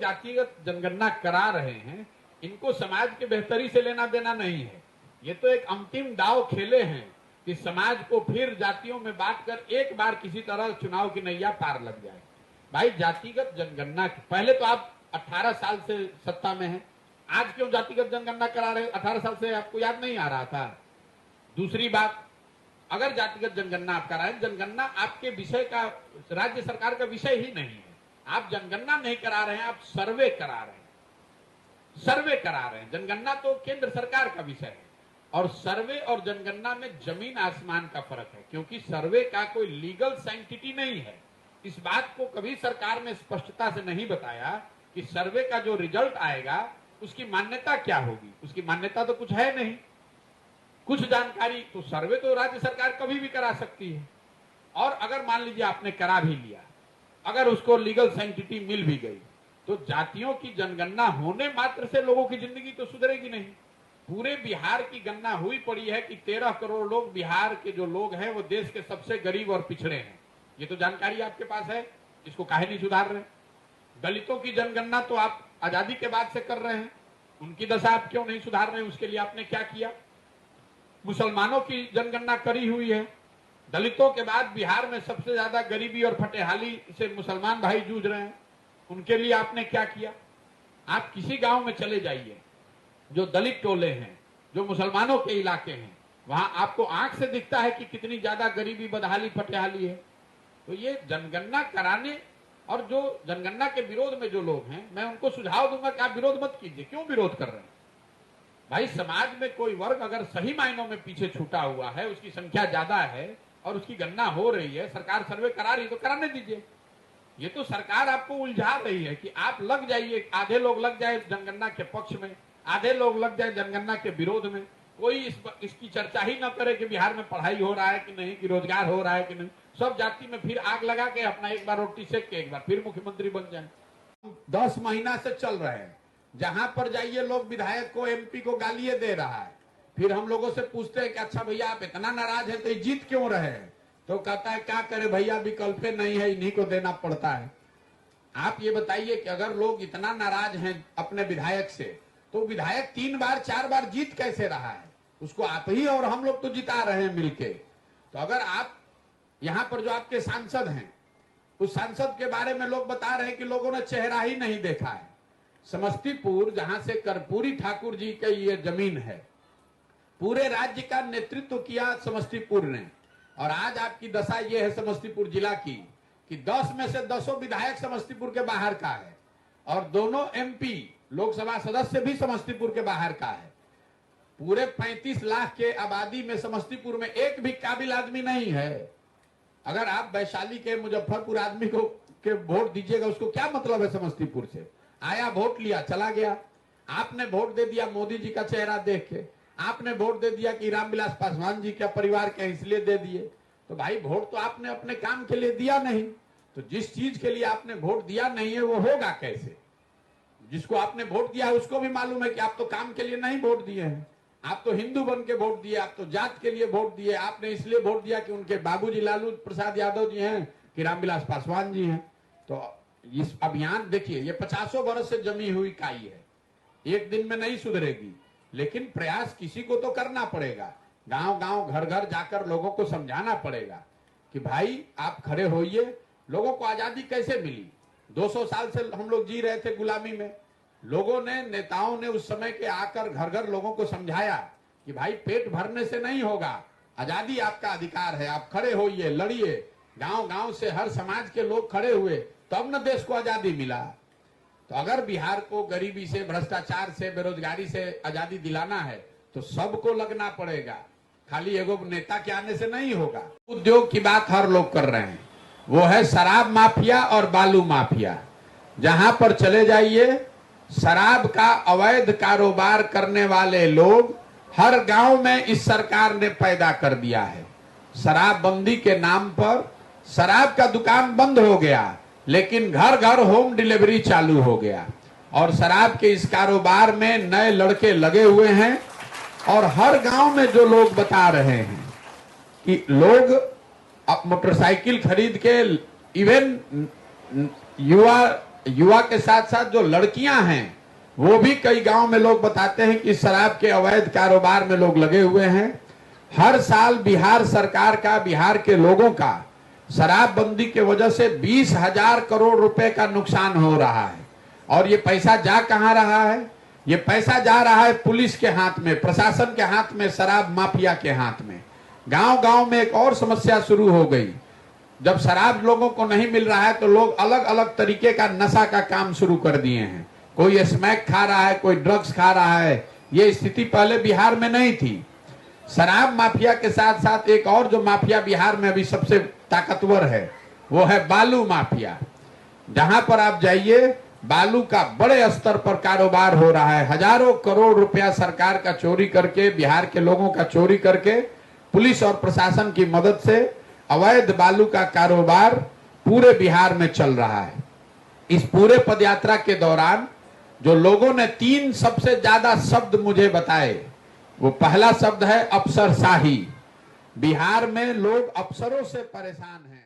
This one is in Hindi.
जातिगत जनगणना करा रहे हैं, इनको समाज के बेहतरी से लेना देना नहीं है। ये तो एक अंतिम दाव खेले हैं कि समाज को फिर जातियों में बांटकर एक बार किसी तरह चुनाव की नैया पार लग जाए। भाई जातिगत जनगणना, पहले तो आप 18 साल से सत्ता में हैं, आज क्यों जातिगत जनगणना करा रहे? 18 साल से आपको याद नहीं आ रहा था? दूसरी बात, अगर जातिगत जनगणना आप करा रहे हैं, जनगणना आपके विषय का, राज्य सरकार का विषय ही नहीं है। आप जनगणना नहीं करा रहे हैं, आप सर्वे करा रहे हैं। सर्वे करा रहे हैं। जनगणना तो केंद्र सरकार का विषय है और सर्वे और जनगणना में जमीन आसमान का फर्क है, क्योंकि सर्वे का कोई लीगल सैंक्टिटी नहीं है। इस बात को कभी सरकार ने स्पष्टता से नहीं बताया कि सर्वे का जो रिजल्ट आएगा उसकी मान्यता क्या होगी। उसकी मान्यता तो कुछ है नहीं, कुछ जानकारी। तो सर्वे तो राज्य सरकार कभी भी करा सकती है। और अगर मान लीजिए आपने करा भी लिया, अगर उसको लीगल सैंक्टिटी मिल भी गई, तो जातियों की जनगणना होने मात्र से लोगों की जिंदगी तो सुधरेगी नहीं। पूरे बिहार की गणना हुई पड़ी है कि 13 करोड़ लोग, बिहार के जो लोग हैं वो देश के सबसे गरीब और पिछड़े हैं। ये तो जानकारी आपके पास है, इसको काहे नहीं सुधार रहे? दलितों की जनगणना तो आप आजादी के बाद से कर रहे हैं, उनकी दशा आप क्यों नहीं सुधार रहे हैं? उसके लिए आपने क्या किया? मुसलमानों की जनगणना करी हुई है, दलितों के बाद बिहार में सबसे ज्यादा गरीबी और फटेहाली से मुसलमान भाई जूझ रहे हैं, उनके लिए आपने क्या किया? आप किसी गांव में चले जाइए, जो दलित टोले हैं, जो मुसलमानों के इलाके हैं, वहां आपको आंख से दिखता है कि कितनी ज्यादा गरीबी, बदहाली, फटेहाली है। तो ये जनगणना कराने, और जो जनगणना के विरोध में जो लोग हैं, मैं उनको सुझाव दूंगा कि आप विरोध मत कीजिए। क्यों विरोध कर रहे हैं? भाई समाज में कोई वर्ग अगर सही मायनों में पीछे छूटा हुआ है, उसकी संख्या ज्यादा है और उसकी गणना हो रही है, सरकार सर्वे करा रही है, तो कराने दीजिए। ये तो सरकार आपको उलझा रही है कि आप लग जाइए, आधे लोग लग जाए जनगणना के पक्ष में, आधे लोग लग जाए जनगणना के विरोध में। कोई इसकी चर्चा ही न करे कि बिहार में पढ़ाई हो रहा है कि नहीं, कि रोजगार हो रहा है कि नहीं। सब जाति में फिर आग लगा के अपना एक बार रोटी सेक के एक बार फिर मुख्यमंत्री बन जाए। 10 महीना से चल रहे हैं, जहां पर जाइए लोग विधायक को, एमपी को गालियां दे रहा है। फिर हम लोगों से पूछते हैं कि अच्छा भैया आप इतना नाराज हैं तो जीत क्यों रहे हैं? तो कहता है क्या करे भैया, विकल्प नहीं है, इन्हीं को देना पड़ता है। आप ये बताइए कि अगर लोग इतना नाराज हैं अपने विधायक से, तो विधायक 3 बार 4 बार जीत कैसे रहा है? उसको आप ही और हम लोग तो जिता रहे हैं मिलके। तो अगर आप यहाँ पर जो आपके सांसद हैं, उस सांसद के बारे में लोग बता रहे हैं कि लोगों ने चेहरा ही नहीं देखा है। समस्तीपुर, जहां से कर्पूरी ठाकुर जी की ये जमीन है, पूरे राज्य का नेतृत्व किया समस्तीपुर ने, और आज आपकी दशा ये है समस्तीपुर जिला की कि 10 में से 10 विधायक समस्तीपुर के बाहर का है, और दोनों एमपी लोकसभा सदस्य भी समस्तीपुर के बाहर का है। पूरे 35 लाख के आबादी में समस्तीपुर में एक भी काबिल आदमी नहीं है। अगर आप वैशाली के, मुजफ्फरपुर आदमी को के वोट दीजिएगा, उसको क्या मतलब है समस्तीपुर से? आया, वोट लिया, चला गया। आपने वोट दे दिया मोदी जी का चेहरा देख के, आपने वोट दे दिया कि रामविलास पासवान जी का परिवार के इसलिए दे दिए। तो भाई वोट तो आपने अपने काम के लिए दिया नहीं, तो जिस चीज के लिए आपने वोट दिया नहीं है वो होगा कैसे? जिसको आपने वोट दिया है उसको भी मालूम है कि आप तो काम के लिए नहीं वोट दिए हैं, आप तो हिंदू बन के वोट दिए, आप तो जात के लिए वोट दिए। आपने इसलिए वोट दिया कि उनके बाबूजी लालू प्रसाद यादव जी हैं कि रामविलास पासवान जी हैं। तो इस अभियान देखिए, ये 50 वर्ष से जमी हुई काई है, एक दिन में नहीं सुधरेगी, लेकिन प्रयास किसी को तो करना पड़ेगा। गांव गांव, घर घर जाकर लोगों को समझाना पड़ेगा कि भाई आप खड़े होइए। लोगों को आजादी कैसे मिली? 200 साल से हम लोग जी रहे थे गुलामी में। लोगों ने, नेताओं ने उस समय के आकर घर घर लोगों को समझाया कि भाई पेट भरने से नहीं होगा, आजादी आपका अधिकार है, आप खड़े होइए, लड़िए। गांव गांव से हर समाज के लोग खड़े हुए, तब न देश को आजादी मिला। तो अगर बिहार को गरीबी से, भ्रष्टाचार से, बेरोजगारी से आजादी दिलाना है तो सबको लगना पड़ेगा, खाली एगो नेता के आने से नहीं होगा। उद्योग की बात हर लोग कर रहे हैं, वो है शराब माफिया और बालू माफिया। जहां पर चले जाइए, शराब का अवैध कारोबार करने वाले लोग हर गांव में इस सरकार ने पैदा कर दिया है। शराबबंदी के नाम पर शराब का दुकान बंद हो गया, लेकिन घर घर होम डिलीवरी चालू हो गया, और शराब के इस कारोबार में नए लड़के लगे हुए हैं। और हर गांव में जो लोग बता रहे हैं कि लोग मोटरसाइकिल खरीद के, इवन युवा युवा के साथ साथ जो लड़कियां हैं वो भी कई गांव में लोग बताते हैं कि शराब के अवैध कारोबार में लोग लगे हुए हैं। हर साल बिहार सरकार का, बिहार के लोगों का शराबबंदी के वजह से 20,000 करोड़ रुपए का नुकसान हो रहा है। और ये पैसा जा कहां रहा है? ये पैसा जा रहा है पुलिस के हाथ में, प्रशासन के हाथ में, शराब माफिया के हाथ में। गांव गांव में एक और समस्या शुरू हो गई। जब शराब लोगों को नहीं मिल रहा है तो लोग अलग अलग तरीके का नशा का काम शुरू कर दिए हैं। कोई स्मैक खा रहा है, कोई ड्रग्स खा रहा है। ये स्थिति पहले बिहार में नहीं थी। शराब माफिया के साथ साथ एक और जो माफिया बिहार में अभी सबसे ताकतवर है वो है बालू माफिया। जहां पर आप जाइए बालू का बड़े स्तर पर कारोबार हो रहा है। हजारों करोड़ रुपया सरकार का चोरी करके, बिहार के लोगों का चोरी करके, पुलिस और प्रशासन की मदद से अवैध बालू का कारोबार पूरे बिहार में चल रहा है। इस पूरे पदयात्रा के दौरान जो लोगों ने 3 सबसे ज्यादा शब्द मुझे बताए, वो पहला शब्द है अफसरशाही। बिहार में लोग अफसरों से परेशान हैं।